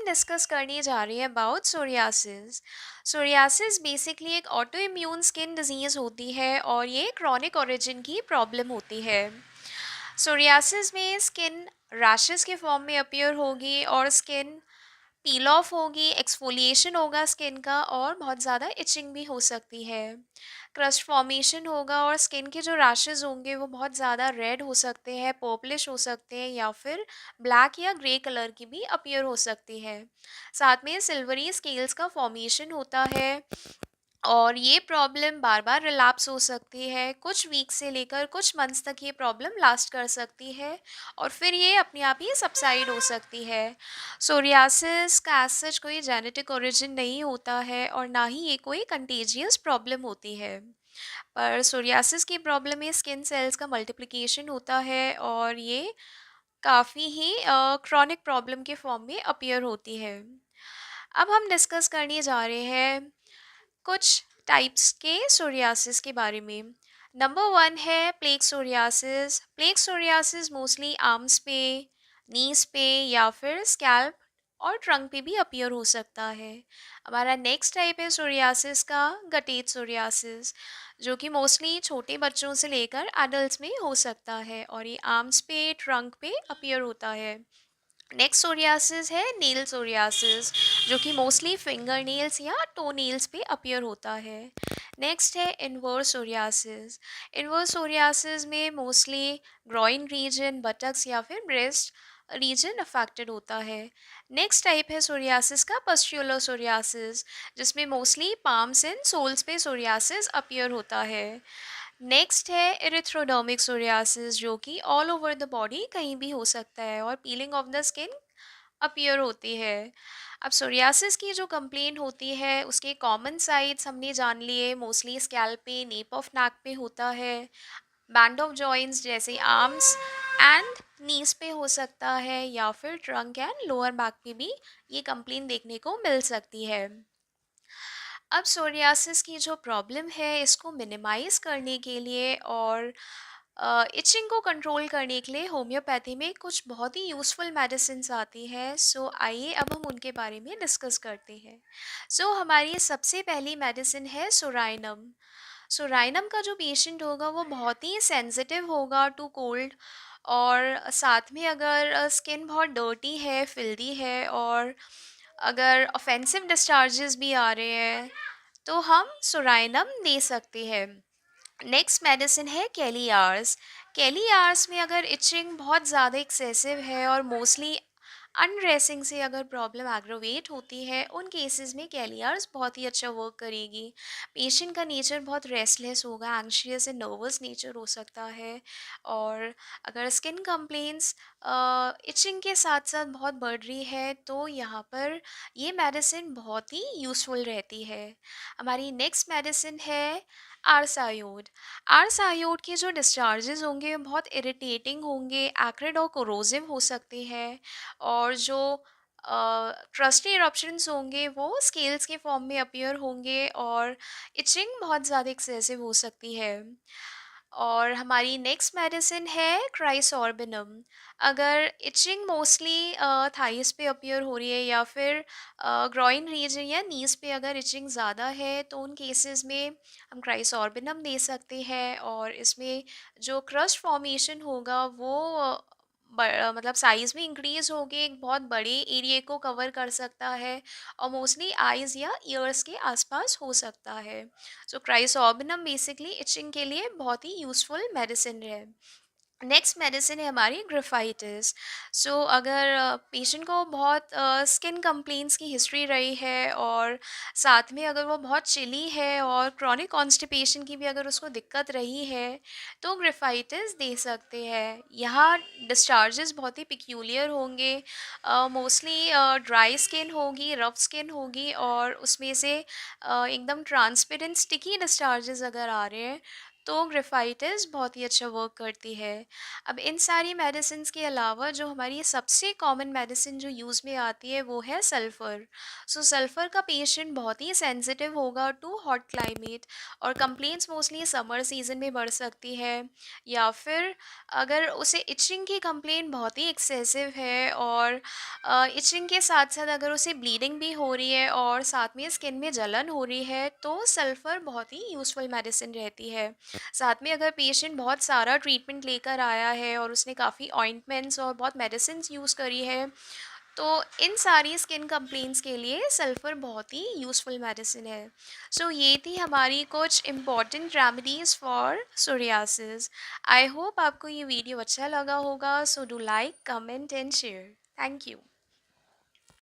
Discuss करने जा रहे हैं अबाउट सोरियासिस। सोरियासिस बेसिकली एक ऑटो इम्यून स्किन डिजीज़ होती है और ये क्रॉनिक ओरिजिन की प्रॉब्लम होती है। सोरियासिस में स्किन रैशेस के फॉर्म में अपीयर होगी और स्किन पील ऑफ होगी, एक्सफोलिएशन होगा स्किन का और बहुत ज़्यादा इचिंग भी हो सकती है। क्रस्ट फॉर्मेशन होगा और स्किन के जो रैशेज़ होंगे वो बहुत ज़्यादा रेड हो सकते हैं, पर्पलिश हो सकते हैं या फिर ब्लैक या ग्रे कलर की भी अपीयर हो सकती है। साथ में सिल्वरी स्केल्स का फॉर्मेशन होता है और ये प्रॉब्लम बार बार रिलैप्स हो सकती है। कुछ वीक से लेकर कुछ मंथ्स तक ये प्रॉब्लम लास्ट कर सकती है और फिर ये अपने आप ही सबसाइड हो सकती है। सोरियासिस का एज सच कोई जेनेटिक ओरिजिन नहीं होता है और ना ही ये कोई कंटेजियस प्रॉब्लम होती है। पर सोरियासिस की प्रॉब्लम में स्किन सेल्स का मल्टीप्लिकेशन होता है और ये काफ़ी ही क्रॉनिक प्रॉब्लम के फॉर्म में अपीयर होती है। अब हम डिस्कस करने जा रहे हैं कुछ टाइप्स के सोरियासिस के बारे में। नंबर वन है plague psoriasis. Plague psoriasis mostly arms पे, नीज पे या फिर स्कैल्प और ट्रंक पे भी अपीयर हो सकता है। हमारा नेक्स्ट टाइप है सोरियासिस का गटेट सोरियासिस, जो कि मोस्टली छोटे बच्चों से लेकर एडल्ट में हो सकता है और ये आर्म्स पे, ट्रंक पे अपीयर होता है। नेक्स्ट सोरियासिस है नेल सोरियासिस, जो कि मोस्टली फिंगर नेल्स या टो नेल्स पे अपीयर होता है। नेक्स्ट है इनवर्स सोरियासिस। इनवर्स सोरियासिस में मोस्टली ग्रॉइन रीजन, बटक्स या फिर ब्रेस्ट रीजन अफेक्टेड होता है। नेक्स्ट टाइप है सोरियासिस का पस्ट्यूलर सोरियासिस, जिसमें मोस्टली पाम्स एंड सोल्स पे सोरियासिस अपीयर होता है। नेक्स्ट है एरिथ्रोडर्मिक सोरियासिस, जो कि ऑल ओवर द बॉडी कहीं भी हो सकता है और piling of the skin appear होती है। अब सोरियासिस की जो कंप्लेन होती है उसके कॉमन साइट्स हमने जान लिए। मोस्टली स्कैल्प पे, नेप ऑफ नेक पे होता है। बैंड ऑफ जॉइंट्स जैसे आर्म्स एंड नीज पे हो सकता है या फिर ट्रंक एंड लोअर बैक पे भी ये कंप्लेन देखने को मिल सकती है। अब सोरियासिस की जो प्रॉब्लम है इसको मिनिमाइज़ करने के लिए और इचिंग को कंट्रोल करने के लिए होम्योपैथी में कुछ बहुत ही यूज़फुल मेडिसिन्स आती हैं। सो आइए अब हम उनके बारे में डिस्कस करते हैं। सो हमारी सबसे पहली मेडिसिन है सोराइनम। सोराइनम का जो पेशेंट होगा वो बहुत ही सेंसिटिव होगा टू कोल्ड और साथ में अगर स्किन बहुत डर्टी है, फिल्दी है और अगर ऑफेंसिव डिस्चार्जेस भी आ रहे हैं तो हम सोराइनम दे सकते हैं। नेक्स्ट मेडिसिन है कैलियार्स। कैलियार्स में अगर इचिंग बहुत ज़्यादा एक्सेसिव है और मोस्टली अनड्रेसिंग से अगर प्रॉब्लम एग्रोवेट होती है उन केसेस में कैलियार्स बहुत ही अच्छा वर्क करेगी। पेशेंट का नेचर बहुत रेस्टलेस होगा, एंग्शियस एंड नर्वस नेचर हो सकता है और अगर स्किन कंप्लेंट्स इचिंग के साथ साथ बहुत बढ़ रही है तो यहाँ पर ये मेडिसिन बहुत ही यूज़फुल रहती है। हमारी नेक्स्ट मेडिसिन है आरसायोड। आरसायोड के जो डिस्चार्जेस होंगे वो बहुत इरिटेटिंग होंगे, एक्रिड और कोरोसिव हो सकते हैं और जो क्रस्टी इरप्शंस होंगे वो स्केल्स के फॉर्म में अपीयर होंगे और इचिंग बहुत ज़्यादा एक्सेसिव हो सकती है। और हमारी नेक्स्ट मेडिसिन है क्राइसॉर्बिनम। अगर इचिंग मोस्टली थाइस पे अपीयर हो रही है या फिर ग्रॉइन रीजन या नीज पे अगर इचिंग ज़्यादा है तो उन केसेस में हम क्राइसॉर्बिनम दे सकते हैं और इसमें जो क्रस्ट फॉर्मेशन होगा वो मतलब साइज़ में इंक्रीज़ होगी, एक बहुत बड़े एरिया को कवर कर सकता है और मोस्टली आइज़ या ईयर्स के आसपास हो सकता है। सो क्राइसॉर्बिनम बेसिकली इचिंग के लिए बहुत ही यूज़फुल मेडिसिन है। नेक्स्ट मेडिसिन है हमारी ग्रिफाइटिस। सो अगर पेशेंट को बहुत स्किन कंप्लेंट्स की हिस्ट्री रही है और साथ में अगर वो बहुत चिली है और क्रॉनिक कॉन्स्टिपेशन की भी अगर उसको दिक्कत रही है तो ग्रिफाइटिस दे सकते हैं। यहाँ डिस्चार्जेस बहुत ही पिक्यूलियर होंगे, मोस्टली ड्राई स्किन होगी, रफ स्किन होगी और उसमें से एकदम ट्रांसपेरेंट स्टिकी डिस्चार्जेस अगर आ रहे हैं तो ग्रेफाइटिस बहुत ही अच्छा वर्क करती है। अब इन सारी मेडिसिन्स के अलावा जो हमारी सबसे कॉमन मेडिसिन जो यूज़ में आती है वो है सल्फ़र। सो सल्फ़र का पेशेंट बहुत ही सेंसिटिव होगा टू हॉट क्लाइमेट, और कंप्लेंट्स मोस्टली समर सीज़न में बढ़ सकती है, या फिर अगर उसे इचिंग की कंप्लेंट बहुत ही एक्सेसिव है, और इचिंग के साथ-साथ अगर उसे ब्लीडिंग भी हो रही है और साथ में स्किन में जलन हो रही है, तो सल्फ़र बहुत ही यूज़फुल मेडिसिन रहती है। साथ में अगर पेशेंट बहुत सारा ट्रीटमेंट लेकर आया है और उसने काफ़ी ऑइंटमेंट्स और बहुत मेडिसिन्स यूज़ करी है, तो इन सारी स्किन कंप्लेंट्स के लिए सल्फ़र बहुत ही यूज़फुल मेडिसिन है। सो ये थी हमारी कुछ important remedies for psoriasis. I hope आपको ये वीडियो अच्छा लगा होगा। So do like, comment and share. Thank you.